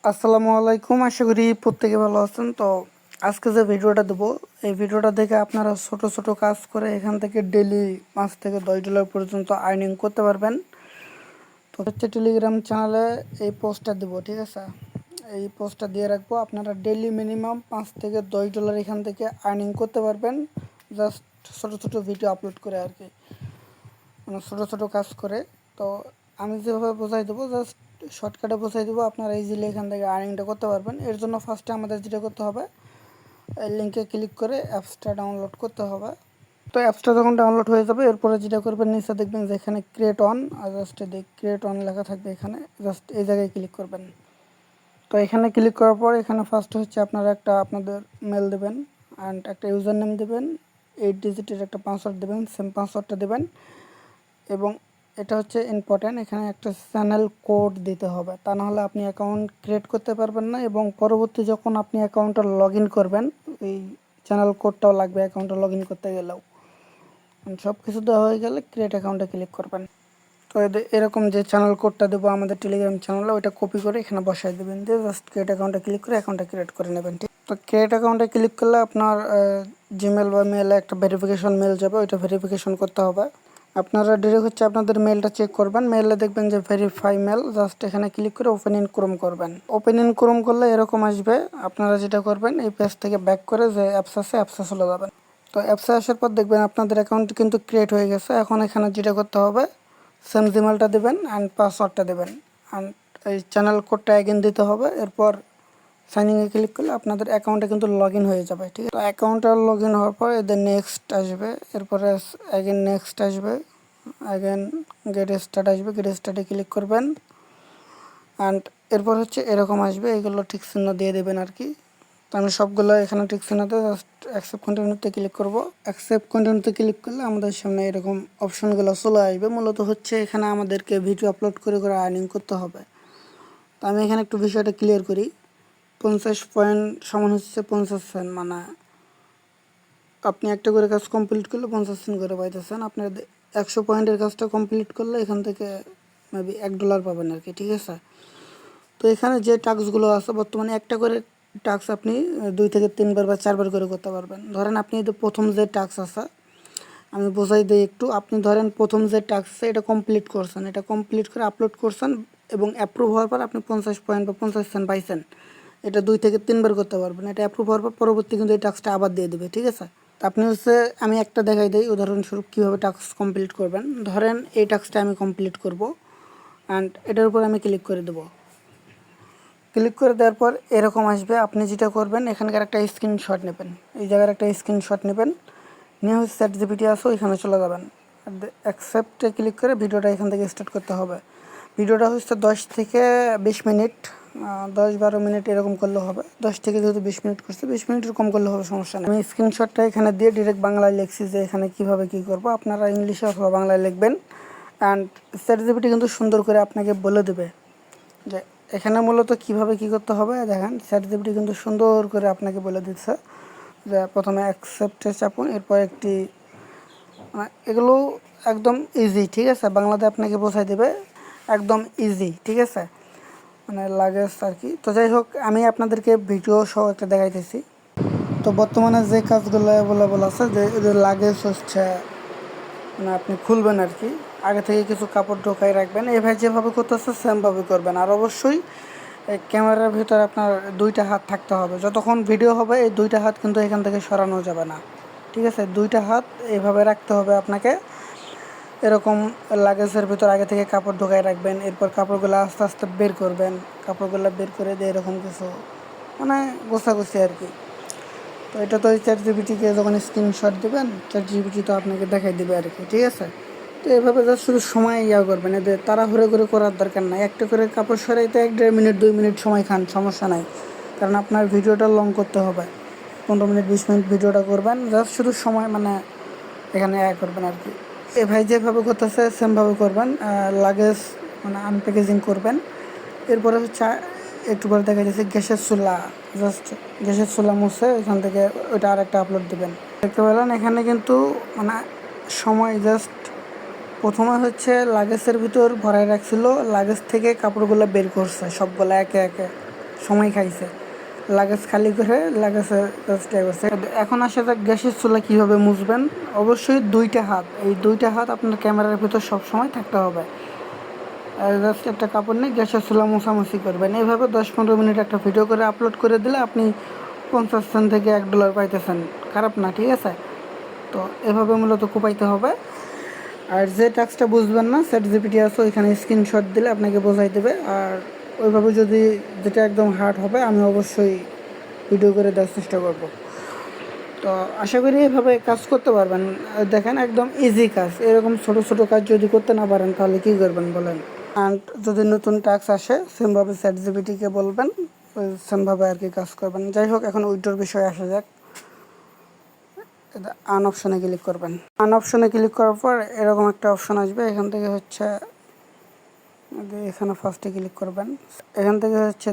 আসসালামু আলাইকুম। আশা করি প্রত্যেকে ভালো আছেন। তো আজকে যে ভিডিওটা দেবো, এই ভিডিওটা দেখে আপনারা ছোট ছোট কাজ করে এখান থেকে ডেলি $5 থেকে $10 পর্যন্ত আর্নিং করতে পারবেন। তো হচ্ছে টেলিগ্রাম চ্যানেলে এই পোস্টটা দেবো, ঠিক আছে? এই পোস্টটা দিয়ে রাখবো। আপনারা ডেলি মিনিমাম $5 থেকে $10 এখান থেকে আর্নিং করতে পারবেন, জাস্ট ছোট ছোট ভিডিও আপলোড করে আর কি, মানে ছোটো ছোটো কাজ করে। তো আমি যেভাবে বোঝাই দেবো, জাস্ট শর্টকাটে বোঝাই দেবো, আপনারা ইজিলি এখান থেকে আর্নিংটা করতে পারবেন। এর জন্য ফার্স্টে আমাদের যেটা করতে হবে, এই লিঙ্কে ক্লিক করে অ্যাপসটা ডাউনলোড করতে হবে। তো অ্যাপসটা যখন ডাউনলোড হয়ে যাবে, এরপরে যেটা করবেন, নিচে দেখবেন যে এখানে ক্রিয়েট অন, আর জাস্ট ক্রিয়েট অন লেখা থাকবে, এখানে জাস্ট এই জায়গায় ক্লিক করবেন। তো এখানে ক্লিক করার পর এখানে ফার্স্ট হচ্ছে আপনারা আপনাদের মেল দেবেন অ্যান্ড একটা ইউজার নেম দেবেন, 8 ডিজিটের একটা পাসওয়ার্ড দেবেন, সেম পাসওয়ার্ডটা দেবেন। এবং এটা হচ্ছে ইম্পর্ট্যান্ট, এখানে একটা চ্যানেল কোড দিতে হবে, তা নাহলে আপনি অ্যাকাউন্ট ক্রিয়েট করতে পারবেন না। এবং পরবর্তী যখন আপনি অ্যাকাউন্টটা লগ ইন করবেন, এই চ্যানেল কোডটাও লাগবে অ্যাকাউন্টটা লগ ইন করতে গেলেও। সব কিছু দেওয়া হয়ে গেলে ক্রিয়েট অ্যাকাউন্টে ক্লিক করবেন। তো এরকম যে চ্যানেল কোডটা দেবো আমাদের টেলিগ্রাম চ্যানেলে, ওইটা কপি করে এখানে বসাই দেবেন, দিয়ে জাস্ট ক্রিয়েট অ্যাকাউন্টে ক্লিক করে অ্যাকাউন্টটা ক্রিয়েট করে নেবেন। ঠিক, তো ক্রিয়েট অ্যাকাউন্টে ক্লিক করলে আপনার জিমেল বা মেলে একটা ভেরিফিকেশন মেল যাবে, ওইটা ভেরিফিকেশন করতে হবে। আপনারা ডিরেক্ট হচ্ছে আপনাদের মেলটা চেক করবেন, মেলে দেখবেন যে ভেরিফাই মেল, জাস্ট এখানে ক্লিক করে ওপেন ইন ক্রোম করবেন। ওপেন ইন ক্রোম করলে এরকম আসবে। আপনারা যেটা করবেন, এই পেজ থেকে ব্যাক করে যে অ্যাপস আছে অ্যাপসে চলে যাবেন। তো অ্যাপসে আসার পর দেখবেন আপনাদের অ্যাকাউন্ট কিন্তু ক্রিয়েট হয়ে গেছে। এখন এখানে যেটা করতে হবে, সেম জিমেলটা দেবেন অ্যান্ড পাসওয়ার্ডটা দেবেন অ্যান্ড এই চ্যানেল কোডটা অ্যাগেন দিতে হবে। এরপর সাইন ইনে ক্লিক করলে আপনাদের অ্যাকাউন্টে কিন্তু লগ ইন হয়ে যাবে। ঠিক আছে, তো অ্যাকাউন্টটা লগ ইন হওয়ার পর এদের নেক্সট আসবে, এরপরে অ্যাগেন নেক্সট আসবে, অ্যাগেন গেট স্টার্ট আসবে, গেট স্টার্টে ক্লিক করবেন অ্যান্ড এরপর হচ্ছে এরকম আসবে, এগুলো ঠিক চিহ্ন দিয়ে দেবেন আর কি। তো আমি সবগুলো এখানে ঠিক চিহ্নতে জাস্ট অ্যাকসেপ্ট কন্টিনিউতে ক্লিক করব। অ্যাকসেপ্ট কন্টিনিউতে ক্লিক করলে আমাদের সামনে এরকম অপশনগুলো চলে আসবে। মূলত হচ্ছে এখানে আমাদেরকে ভিডিও আপলোড করে করে আর্নিং করতে হবে। তো আমি এখানে একটু বিষয়টা ক্লিয়ার করি। 50 পয়েন্ট সমান হচ্ছে 50 সেন্ট, মানে আপনি একটা করে কাজ কমপ্লিট করলে 50 সেন্ট করে পাইতেছেন। আপনার 100 পয়েন্টের কাজটা কমপ্লিট করলে এখান থেকে মেবি $1 পাবেন আর কি। ঠিক আছে, তো এখানে যে টাস্কগুলো আছে, বর্তমানে একটা করে টাস্ক আপনি 2 থেকে 3 বার বা 4 বার করে করতে পারবেন। ধরেন আপনি প্রথম যে টাস্ক আছে, আমি বোঝাই দিই একটু। আপনি ধরেন প্রথম যে টাস্ক আছে এটা কমপ্লিট করছেন, এটা কমপ্লিট করে আপলোড করছেন এবং অ্যাপ্রুভ হওয়ার পর আপনি 50 পয়েন্ট বা 50 সেন্ট পাইছেন। এটা 2 থেকে 3 বার করতে পারবেন। এটা অ্যাপ্রুভ হওয়ার পর পরবর্তী কিন্তু এই টাস্কটা আবার দিয়ে দেবে। ঠিক আছে, তো আপনি হচ্ছে, আমি একটা দেখাই দিই উদাহরণস্বরূপ কীভাবে টাস্ক কমপ্লিট করবেন। ধরেন এই টাস্কটা আমি কমপ্লিট করব অ্যান্ড এটার উপর আমি ক্লিক করে দেবো। ক্লিক করে দেওয়ার পর এরকম আসবে। আপনি যেটা করবেন, এখানকার একটা স্ক্রিনশট নেবেন, এই জায়গার একটা স্ক্রিনশট নেবেন, নিয়ে হচ্ছে ChatGPT আসো, এখানে চলে যাবেন। অ্যাকসেপ্টে ক্লিক করে ভিডিওটা এখান থেকে স্টার্ট করতে হবে। ভিডিওটা হচ্ছে 10 থেকে 20 মিনিট, 10-12 মিনিট এরকম করলে হবে। 10 থেকে যেহেতু 20 মিনিট করছে, 20 মিনিটের কম করলে হবে, সমস্যা নেই। আমি স্ক্রিনশটটা এখানে দিয়ে ডিরেক্ট বাংলায় লিখছি যে এখানে কীভাবে কী করবো। আপনারা ইংলিশে অথবা বাংলায় লিখবেন অ্যান্ড ChatGPT কিন্তু সুন্দর করে আপনাকে বলে দেবে যে এখানে মূলত কিভাবে কি করতে হবে। দেখেন ChatGPT কিন্তু সুন্দর করে আপনাকে বলে দিচ্ছে যে প্রথমে অ্যাকসেপ্টে চাপুন, এরপর একটি, মানে এগুলো একদম ইজি। ঠিক আছে, বাংলাতে আপনাকে বোঝাই দেবে, একদম ইজি। ঠিক আছে, মানে লাগেজ আর কি। তো যাই হোক, আমি আপনাদেরকে ভিডিও সহ একটা দেখাইতেছি। তো বর্তমানে যে কাজগুলো অ্যাভেলেবল আছে, যে এদের লাগেজ হচ্ছে, মানে আপনি খুলবেন আর কি, আগে থেকে কিছু কাপড় ঢোকাই রাখবেন। এভাবে যেভাবে করতেছে সেমভাবে করবেন। আর অবশ্যই এই ক্যামেরার ভিতরে আপনার 2টা হাত থাকতে হবে। যতক্ষণ ভিডিও হবে এই 2টা হাত কিন্তু এখান থেকে সরানো যাবে না। ঠিক আছে, 2টা হাত এইভাবে রাখতে হবে আপনাকে। এরকম লাগেজের ভিতর আগে থেকে কাপড় ঢোকাই রাখবেন, এরপর কাপড়গুলো আস্তে আস্তে বের করবেন। কাপড়গুলো বের করে দিয়ে এরকম কিছু, মানে গোছাগুছি আর কি। তো এটা তো ChatGPTকে যখন স্ক্রিনশট দেবেন, ChatGPT তো আপনাকে দেখাই দেবে আর কি। ঠিক আছে, তো এভাবে যা শুধু সময় করবেন, এদের তাড়াহুড়ো করে করার দরকার নাই। একটা করে কাপড় সরাইতে 1-1.5 মিনিট 2 মিনিট সময় খান, সমস্যা নাই, কারণ আপনার ভিডিওটা লং করতে হবে। 15 মিনিট 20 মিনিট ভিডিওটা করবেন, জাস্ট শুধু সময় মানে এখানে করবেন আর কি। এ ভাই যেভাবে করতেছে সেমভাবে করবেন। লাগেজ মানে আনপ্যাকেজিং করবেন। এরপরে হচ্ছে একটু পরে দেখা যাচ্ছে গ্যাসের চুলা, জাস্ট গ্যাসের চুলা মুছে এখান থেকে ওইটা আরেকটা আপলোড দেবেন। দেখতে পেলেন এখানে কিন্তু মানে সময় জাস্ট, প্রথমে হচ্ছে লাগেজের ভিতর ভরাই রাখছিল, লাগেজ থেকে কাপড়গুলো বের করছে সবগুলো একে একে। সময় খাইছে। লাগেজ খালি করে লাগেজে জাস্ট করছে। এখন আসে যাক গ্যাসের চুলা কীভাবে মুছবেন। অবশ্যই দুইটা হাত, এই দুইটা হাত আপনার ক্যামেরার ভিতর সবসময় থাকতে হবে। জাস্ট একটা কাপড় নিয়ে গ্যাসের চুলা মোছামুছি করবেন। এইভাবে 10-15 মিনিট একটা ভিডিও করে আপলোড করে দিলে আপনি 50 সেন্ট থেকে $1 পাইতেছেন, খারাপ না, ঠিক আছে। তো এভাবে মূলত কোপাইতে হবে। আর যে টাস্কটা বুঝবেন না, ChatGPT আছে, ওইখানে স্ক্রিনশট দিলে আপনাকে বোঝাই দেবে। আর ওইভাবে যদি যেটা একদম হার্ড হবে আমি অবশ্যই ভিডিও করে দেওয়ার চেষ্টা করব। তো আশা করি এভাবে কাজ করতে পারবেন। দেখেন একদম ইজি কাজ। এরকম ছোট ছোট কাজ যদি করতে না পারেন তাহলে কী করবেন বলেন। অ্যান্ড যদি নতুন টাস্ক আসে সেমভাবে ChatGPT-কে বলবেন, সেমভাবে আর কি কাজ করবেন। যাই হোক, এখন উইড্রোর বিষয়ে আসা যাক। আন অপশনে ক্লিক করবেন। আন অপশনে ক্লিক করার পর এরকম একটা অপশন আসবে। এখান থেকে হচ্ছে এখানে ফার্স্টে ক্লিক করবেন। এখান থেকে হচ্ছে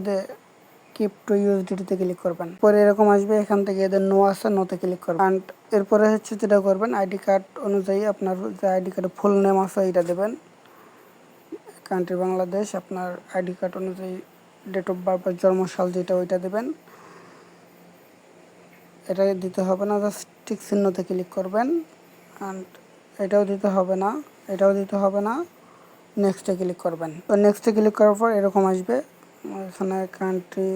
ক্রিপ্টো USDT-তে ক্লিক করবেন। পরে এরকম আসবে, এখান থেকে এদের নো আছে, নোতে ক্লিক করবেন। অ্যান্ড এরপরে হচ্ছে যেটা করবেন, আইডি কার্ড অনুযায়ী আপনার যে আইডি কার্ডের ফুল নেম আছে এটা দেবেন। কান্ট্রি বাংলাদেশ, আপনার আইডি কার্ড অনুযায়ী ডেট অফ বার্থ বা জন্মসাল যেটা ওইটা দেবেন। এটা দিতে হবে না, জাস্ট টিক চিহ্নতে ক্লিক করবেন। অ্যান্ড এটাও দিতে হবে না, এটাও দিতে হবে না, নেক্সটে ক্লিক করবেন। তো নেক্সটে ক্লিক করার পর এরকম আসবে, এখানে কান্ট্রি,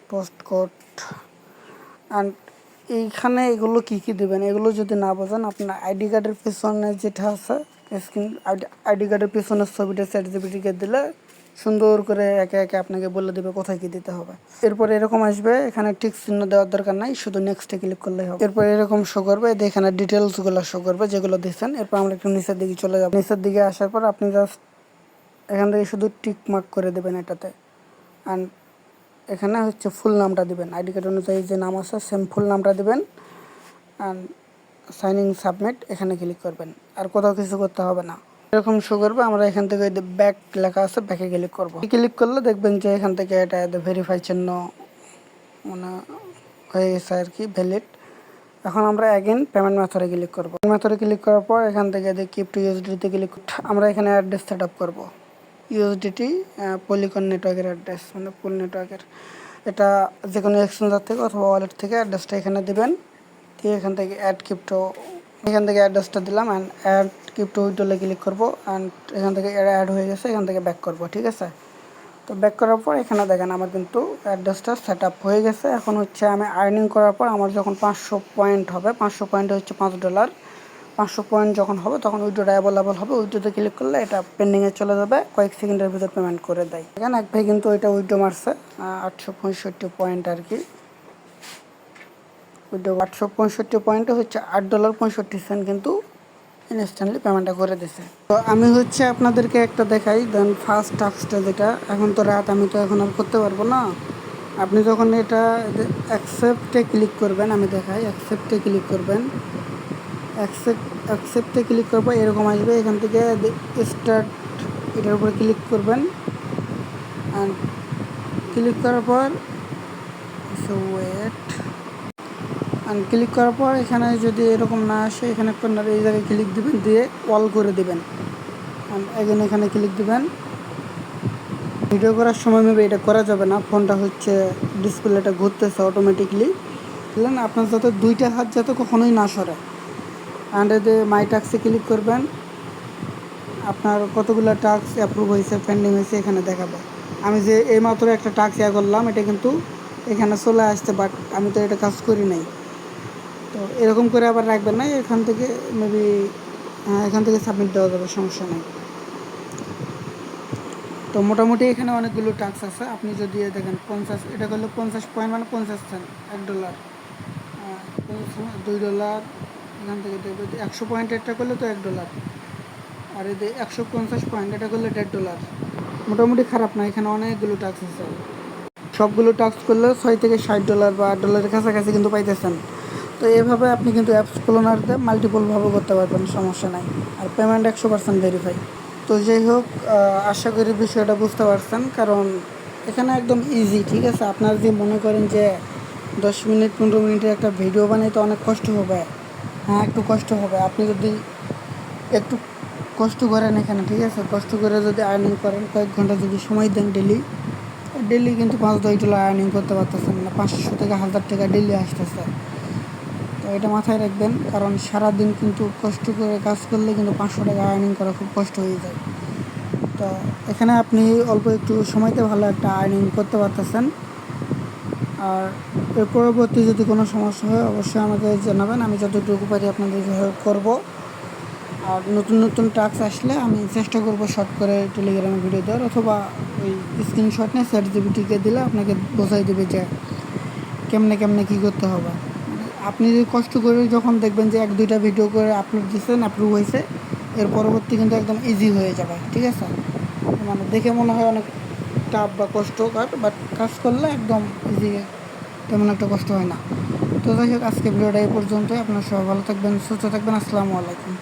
পোস্ট কোড। অ্যান্ড এইখানে এগুলো কী কী দেবেন এগুলো যদি না বোঝেন, আপনার আইডি কার্ডের পিছনে যেটা আছে স্ক্রিন, আইডি কার্ডের পিছনের ছবিটা ChatGPT-কে দিলে সুন্দর করে একে একে আপনাকে বলে দেবে কোথায় কী দিতে হবে। এরপর এরকম আসবে, এখানে ঠিক চিহ্ন দেওয়ার দরকার নাই, শুধু নেক্সটে ক্লিক করলেই হবে। এরপর এরকম শো করবে, এখানে ডিটেলসগুলো শো করবে যেগুলো দিচ্ছেন। এরপর আমরা একটু নিচের দিকে চলে যাব। নিচের দিকে আসার পর আপনি জাস্ট এখান থেকে শুধু টিক মার্ক করে দেবেন এটাতে। অ্যান্ড এখানে হচ্ছে ফুল নামটা দিবেন, আইডি কার্ড অনুযায়ী যে নাম আছে সেম ফুল নামটা দিবেন। অ্যান্ড সাইন ইন সাবমিট, এখানে ক্লিক করবেন। আর কোথাও কিছু করতে হবে না। এরকম শো করবে। আমরা এখান থেকে ব্যাক লেখা আছে, ব্যাকে ক্লিক করব। ক্লিক করলে দেখবেন যে এখান থেকে এটা ভেরিফাই চিহ্ন মানে হয়ে গেছে আর কি, ভ্যালিড। এখন আমরা অ্যাগেন পেমেন্ট মেথডে ক্লিক করব। মেথডে ক্লিক করার পর এখান থেকে ক্রিপ্টো USDT-তে ক্লিক আমরা এখানে অ্যাড্রেস সেট আপ করবো। USDT পলিকন নেটওয়ার্কের অ্যাড্রেস, মানে পুল নেটওয়ার্কের। এটা যে কোনো এক্সচেঞ্জার থেকে অথবা ওয়ালেট থেকে অ্যাড্রেসটা এখানে দেবেন। দিয়ে এখান থেকে অ্যাড ক্রিপ্টো, এখান থেকে অ্যাড্রেসটা দিলাম। অ্যান্ড অ্যাড ক্রিপ্টো উইথড্রলে ক্লিক করবো। অ্যান্ড এখান থেকে অ্যাড হয়ে গেছে, এখান থেকে ব্যাক করবো, ঠিক আছে। তো ব্যাক করার পর এখানে দেখেন আমার কিন্তু অ্যাড্রেসটা সেট আপ হয়ে গেছে। এখন হচ্ছে আমি আর্নিং করার পর আমার যখন 500 পয়েন্ট হবে, 500 পয়েন্টে হচ্ছে $5, 500 পয়েন্ট যখন হবে তখন উইড্রোটা অ্যাভেলেবল হবে। উইড্রোতে ক্লিক করলে এটা পেন্ডিংয়ে চলে যাবে, কয়েক সেকেন্ডের ভিতর পেমেন্ট করে দেয়। দেখেন এক ভাই কিন্তু ওইটা উইড্রো মারছে 865 পয়েন্ট আর কি। উইড্রো 865 পয়েন্টে হচ্ছে $8.65 কিন্তু ইনস্ট্যান্টলি পেমেন্টটা করে দিছে। তো আমি হচ্ছে আপনাদেরকে একটা দেখাই। দেন ফার্স্ট টাস্কটা যেটা, এখন তো রাত, আমি তো এখন আর করতে পারবো না। আপনি যখন এটা অ্যাকসেপ্টে ক্লিক করবেন, আমি দেখাই, অ্যাকসেপ্টে ক্লিক করবেন। অ্যাকসেপ্টে ক্লিক করবো, এরকম আসবে। এখান থেকে স্টার্ট এটার উপরে ক্লিক করবেন। অ্যান্ড ক্লিক করার পর ওয়েট, অ্যান্ড ক্লিক করার পর এখানে যদি এরকম না আসে, এখানে কর্নার এই জায়গায় ক্লিক দিবেন, দিয়ে অল করে দিবেন। অ্যান্ড এগেন এখানে ক্লিক দিবেন। ভিডিও করার সময় মেবি এটা করা যাবে না, ফোনটা হচ্ছে ডিসপ্লেটা ঘুরতেছে অটোমেটিকলি। বুঝলেন, আপনার যাতে দুইটা হাত যাতে কখনোই না সরে। অ্যান্ড এতে মাই টাস্কে ক্লিক করবেন। আপনার কতগুলো টাস্ক অ্যাপ্রুভ হয়েছে, পেন্ডিং হয়েছে এখানে দেখাবে। আমি যে এইমাত্র একটা টাস্ক করলাম, এটা কিন্তু এখানে চলে আসছে, বাট আমি তো এটা কাজ করি নাই। তো এরকম করে আবার রাখবেন না, এখান থেকে মেবি এখান থেকে সাবমিট দেওয়া যাবে, সমস্যা নেই। তো মোটামুটি এখানে অনেকগুলো টাস্ক আছে। আপনি যদি দেখেন 50, এটা করলে 50 পয়েন্ট মানে 50 সেন্ট, $1, $2, এখান থেকে দেবে 100 পয়েন্টেরটা করলে তো $1। আর এই যে 150 পয়েন্ট, এটা করলে $1.5। মোটামুটি খারাপ না, এখানে অনেকগুলো টাস্ক আছে। সবগুলো টাস্ক করলে $6 থেকে $60 বা $8 কাছাকাছি কিন্তু পাইতেছেন। তো এইভাবে আপনি কিন্তু অ্যাপস ক্লোনারতে মাল্টিপলভাবে করতে পারবেন, সমস্যা নাই। আর পেমেন্ট 100% ভেরিফাই। তো যাই হোক, আশা করি বিষয়টা বুঝতে পারছেন, কারণ এখানে একদম ইজি, ঠিক আছে। আপনারা যদি মনে করেন যে 10 মিনিট 15 মিনিটের একটা ভিডিও বানাইতে অনেক কষ্ট হবে, হ্যাঁ একটু কষ্ট হবে। আপনি যদি একটু কষ্ট করেন এখানে, ঠিক আছে, কষ্ট করে যদি আর্নিং করেন, কয়েক ঘন্টা যদি সময় দেন ডেলি, ডেলি কিন্তু $5-10 আর্নিং করতে পারতেছেন না, 500 থেকে 1000 টাকা ডেলি আসতেছে। তো এটা মাথায় রাখবেন, কারণ সারাদিন কিন্তু কষ্ট করে কাজ করলে কিন্তু 500 টাকা আর্নিং করা খুব কষ্ট হয়ে যায়। তো এখানে আপনি অল্প একটু সময়তে ভালো একটা আর্নিং করতে পারতেছেন। আর এর পরবর্তী যদি কোনো সমস্যা হয় অবশ্যই আমাকে জানাবেন, আমি যতটুকু পারি আপনাদের হেল্প করব। আর নতুন নতুন টাস্ক আসলে আমি চেষ্টা করব শর্ট করে টেলিগ্রামে ভিডিও দেওয়ার, অথবা ওই স্ক্রিনশট নিয়ে ChatGPT-কে দিলে আপনাকে বোঝাই দেবে যে কেমনে কী করতে হবে। আপনি যদি কষ্ট করে যখন দেখবেন যে 1-2টা ভিডিও করে আপলোড দিচ্ছেন, অ্যাপ্রুভ হয়েছে, এর পরবর্তী কিন্তু একদম ইজি হয়ে যাবে, ঠিক আছে? মানে দেখে মনে হয় অনেক টাফ বা কষ্টকর, বাট কাজ করলে একদম ইজি, তেমন একটা কষ্ট হয় না। তো যাই হোক, আজকে ভিডিওটা এই পর্যন্তই। আপনারা সবাই ভালো থাকবেন, সুস্থ থাকবেন। আসসালামু আলাইকুম।